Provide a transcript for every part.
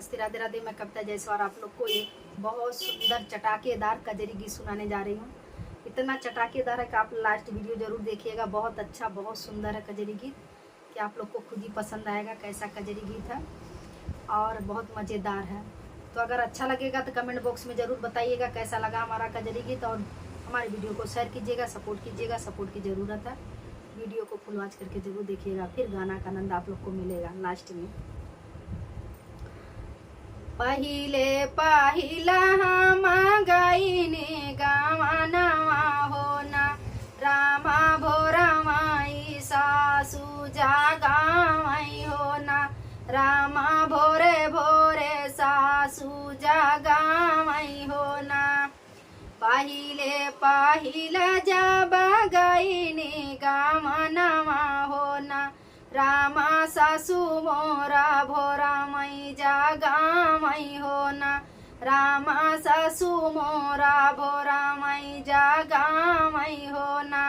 नमस्ते, राधे राधे। मैं कविता जायसवाल आप लोग को एक बहुत सुंदर चटाकेदार कजरी गीत सुनाने जा रही हूँ। इतना चटाकेदार है कि आप लास्ट वीडियो जरूर देखिएगा। बहुत अच्छा, बहुत सुंदर है कजरी गीत कि आप लोग को खुद ही पसंद आएगा कैसा कजरी गीत है और बहुत मज़ेदार है। तो अगर अच्छा लगेगा तो कमेंट बॉक्स में ज़रूर बताइएगा कैसा लगा हमारा कजरी गीत, और हमारे वीडियो को शेयर कीजिएगा, सपोर्ट कीजिएगा। सपोर्ट की ज़रूरत है। वीडियो को फुल वॉच करके ज़रूर देखिएगा, फिर गाना का आनंद आप लोग को मिलेगा लास्ट में। पहिले पहिला हम गईने गावनवा होना, रामा भोरमाई सासू जागावई होना, रामा भोरे भोरे सासू जागावई होना। पहिले पहिला जब गईने गावनवा होना, रामा सासू मोरा भोरा मई जागामई होना, रामा सासू मोरा भोरा मई जागामई होना,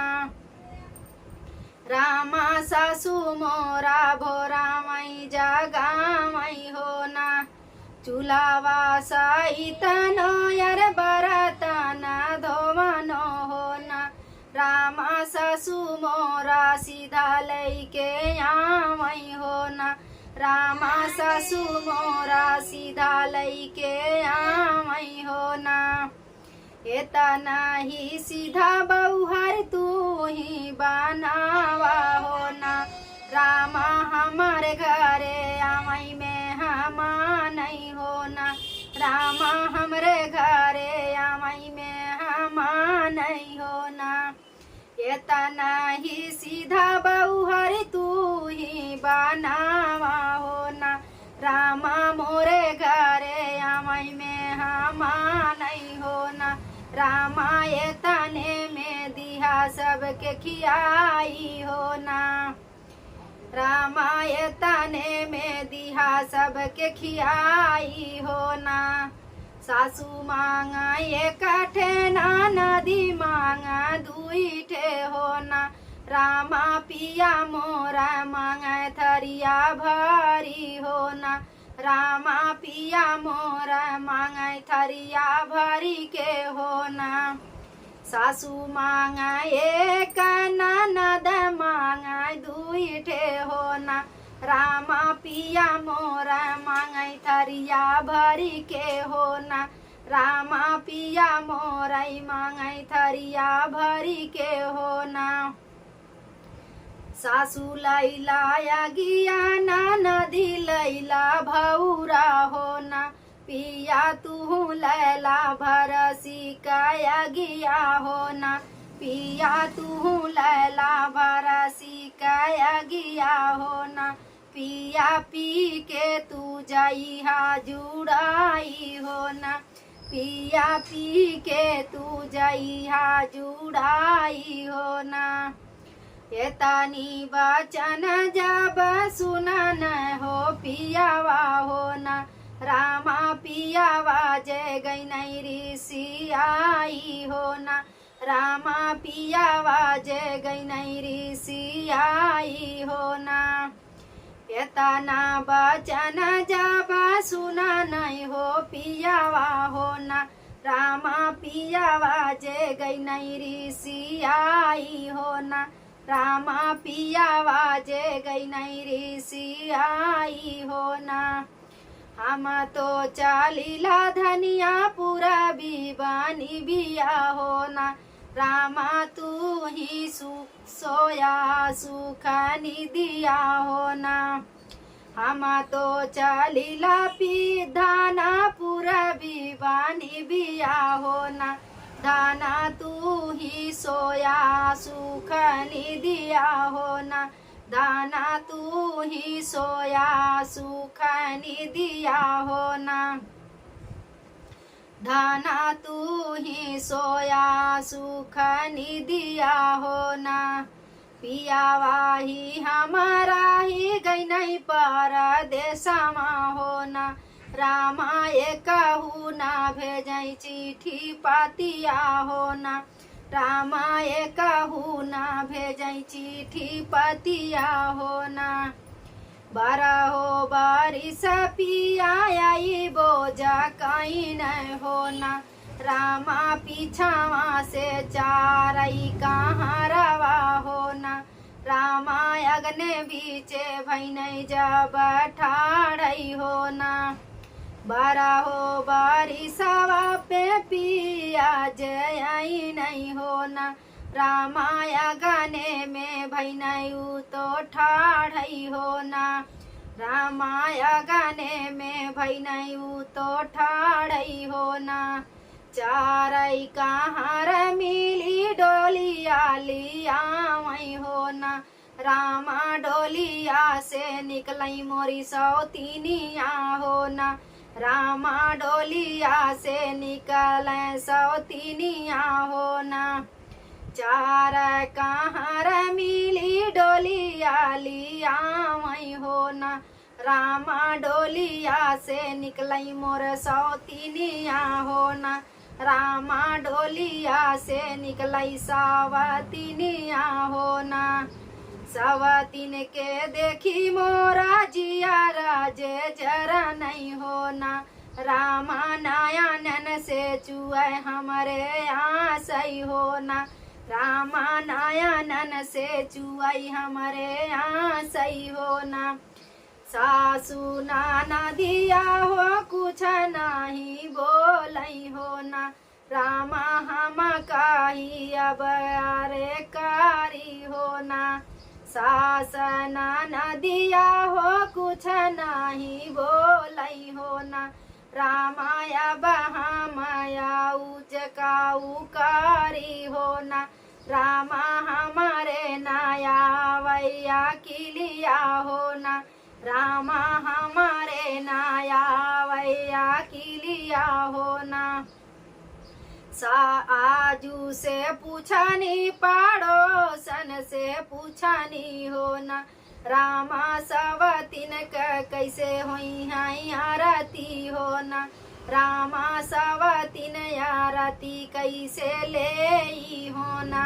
रामा सासू मोरा भोरा मई जागामई होना। चूल्हा सहितनो यार बरतना धोवनो होना, रामा सासू मोरा सीधा लैके आमई होना, रामा सासू मोरा सीधा लैके आमई होना। एतना ही सीधा बहुहर तू ही बनावा होना, रामा हमारे घरे आमई में हमा नहीं होना, रामा हमरे घरे आमई में हमा नहीं होना। एतना ही सीधा बहुहर तू ही बनावा होना, रामा मोरे घरे आमई में हमा नहीं होना, रामा एतने में दिहा सबके खियाई होना, रामा एतने में दिहा सबके खियाई होना। सासू मांगा एक ठेना, नदी मांगा दुई ठे होना, रामा पिया मोरा मांगा थरिया भरी होना, रामा पिया मोरा मांगा थरिया भरी के होना। सासू मांगा एक ननद मांगा दुई ठे होना, रामा पिया मोरा मांगई थरिया भरी के होना, रामा पिया मोरई मांगई थरिया भरी के होना। सासू लैला गिया नदी लैला भौरा होना, पिया तू लैला भरसी काया गिया होना, पिया तू लैला भरसी काया गिया होना। पिया पी के तू जाइहा जुड़ाई होना, पिया पी के तू जाइहा जुड़ाई होना। एतनी बचन जब सुनन हो पियावा होना, रामा पियावा जय गई नहीं ऋषि आई होना, रामा पियावा जय गई नहीं ऋषि आई होना। एतना बचन जब सुना नहीं हो पियावा होना, रामा पियावा जय गई नहीं ऋषि आई होना, रामा पियावा जय गई नहीं ऋषि आई होना। हम तो चालीला धनिया पूरा बीबानी बिया होना, रामा तू ही सुख सोया सुखानी दिया होना। हम तो चालीला पी धाना पूरा बीबानी बिया होना, धाना तू ही सोया सुखानी दिया होना, दाना तू ही सोया सुखानी दिया होना, धाना तू ही सोया सुखानी दिया होना। पियावा ही हमारा ही गई नहीं परदेसमा होना, रामा कहू ना भेजई चिट्ठी पातिया होना, रामा कहू ना भेजई चिट्ठी पतिया होना। बारहो बारिश पिया आई कहीं न होना, रामा पीछावा से चारई कहाँ रवा होना, रामा अग्नि बीचे भैन जब ठाड़ई होना, बारा हो बारिशवा पे पिया जय नहीं होना, रामा अग्नि में भैन तो ठाड़ई होना, रामा अग्नि में भैन तो ठाड़ई होना, चारई कहाँ मिली डोलिया लिया वही होना, रामा डोलिया से निकलई मोरी सौतीनिया होना, रामा डोलिया से निकल सौतीनिया होना, चार कहाँ मिली डोलिया लिया वही होना, रामा डोलिया से निकलई मोर सौतीनिया होना, रामा डोलिया से निकलई सावतीनिया होना, सावतीन के देखी मोरा जिया राजे जरा नहीं होना, रामा नयन से चुए हमारे आसई होना, रामा नयन से चुआई हमारे आसई होना, सासू नाना दिया हो कुछ नहीं बोलई होना, रामा हम काही अब अरे कारी होना, सास नाना दिया हो कुछ नहीं बोलई होना, रामा अब हम उजकाऊ कारी होना, रामा हमारे नया वैया किलिया होना, रामा हमारे नया वैया किलिया होना, आजू से पूछनी पड़ोसन से पूछनी होना, रामा सवतीन कैसे हुई हैं आरती होना, रामा सवतीन आरती कैसे ले होना,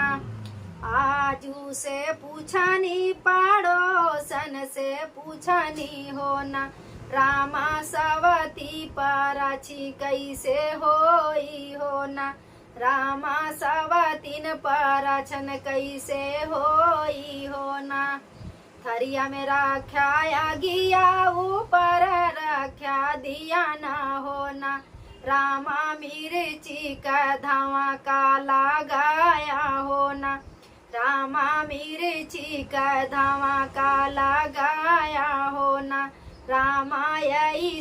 आजू से पूछनी पड़ोसन से पूछनी होना, रामा सवती पराछी कैसे होई होना, रामा सवतीन पराछन कैसे होई होना, थरिया में रख्या गिया ऊपर रख्या दिया ना होना, रामा मिर्ची का धावा काला गाया होना, रामा मिर्ची का धावा काला गाया होना, रामा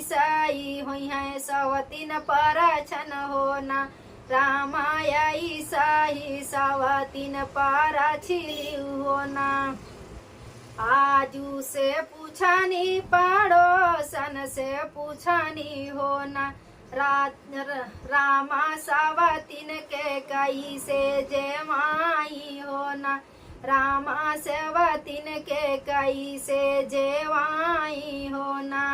सही हुई है सवतीन परछन होना, रामा सही सवतीन परछिली होना, आजू से पूछनी पड़ोसन से पूछनी होना, रामा सवतीन के कई से जेवाई होना, रामा सवतीन के कई से जेवाई होना,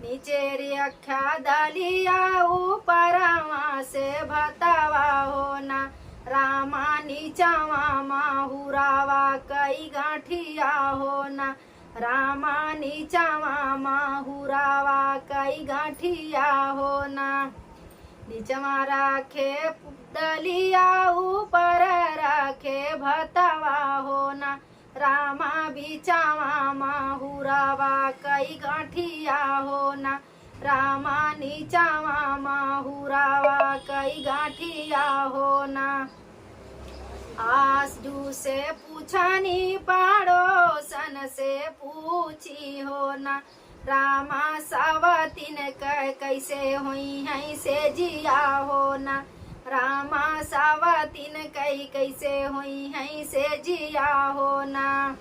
नीचे रख्या दलिया ऊपर से भतवा होना, रामा नीचावा माहुरावा कई गांठिया होना, रामा नीचावा माहुरावा कई गांठिया होना, नीचवा रखे दलिया ऊपर रखे भतवा होना, रामा बीचावा माहुरावा कई गांठिया होना, रामा नीचावा माहुरावा कई गांठिया होना, आसू से पूछनी पड़ोसन से पूछी होना, रामा सवतीन कैसे हुई है से जिया होना, रामा सवतीन कैसे हुई है से जिया होना,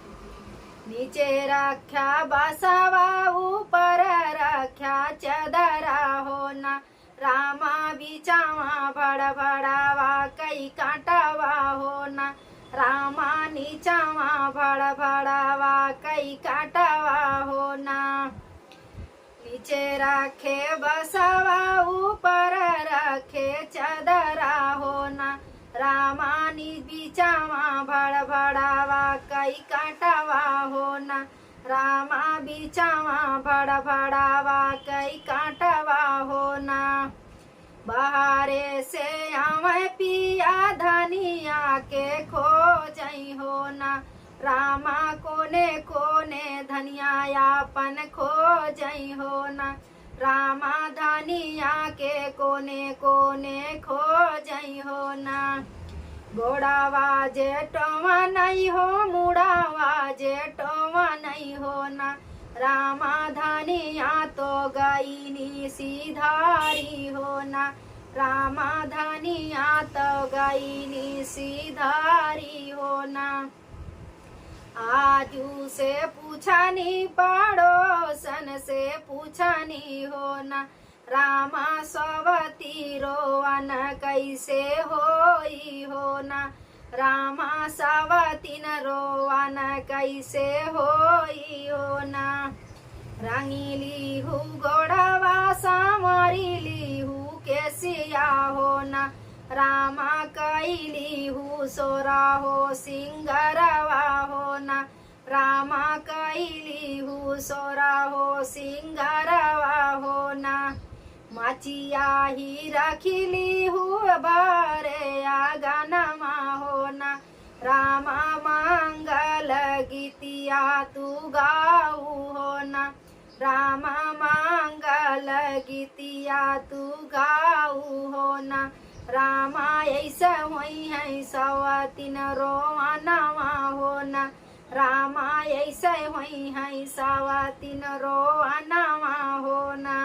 नीचे रख्या बसवा ऊपर रख्या चदरा होना, रामा बीचावा बड़ा बड़ावा कई कांटावा होना, रामा नीचावा बड़ा बड़ावा कई कांटावा होना, नीचे रखे बसवा ऊपर रखे चदरा होना, रामा नी बीचावा बड़ा बड़ावा कई कांटावा होना, रामा बीचावा बड़ा बड़ावा कई कांटावा होना। कैसे आवे पिया धनिया के खोजई हो ना। रामा कोने कोने धनिया यापन खोजई हो ना। रामा धनिया के कोने कोने खोजई हो ना। घोड़ावा जेठवा नहीं हो मुड़ावा जेठवा नहीं हो ना। रामा धनिया तो गईनी सीधारी हो ना। रामा धनिया तो गईनी सीधारी हो ना। आजू से पूछनी पड़ोसन से पूछनी हो ना। रामा सवती रोवन कैसे होई हो ना। रामा सवतीन रोवन कैसे होई हो ना। रंगीली हूँ गोड़वा सामरीली हूँ केसिया हो ना। रामा कैली हूँ सोरा हो सिंगरवा हो ना। रामा कैली हूँ सोरा हो सिंगरवा हो ना। मचिया ही रखिली हूँ बारे आगनमा हो ना। रामा मंगल गीतिया तू गाऊ हो ना। रामा मंगल गीतिया तू गाऊ हो ना। रामा ऐसा होई है सवतीन रोवनवा हो ना। रामा ऐसा होई है सवतीन रोवनवा हो ना।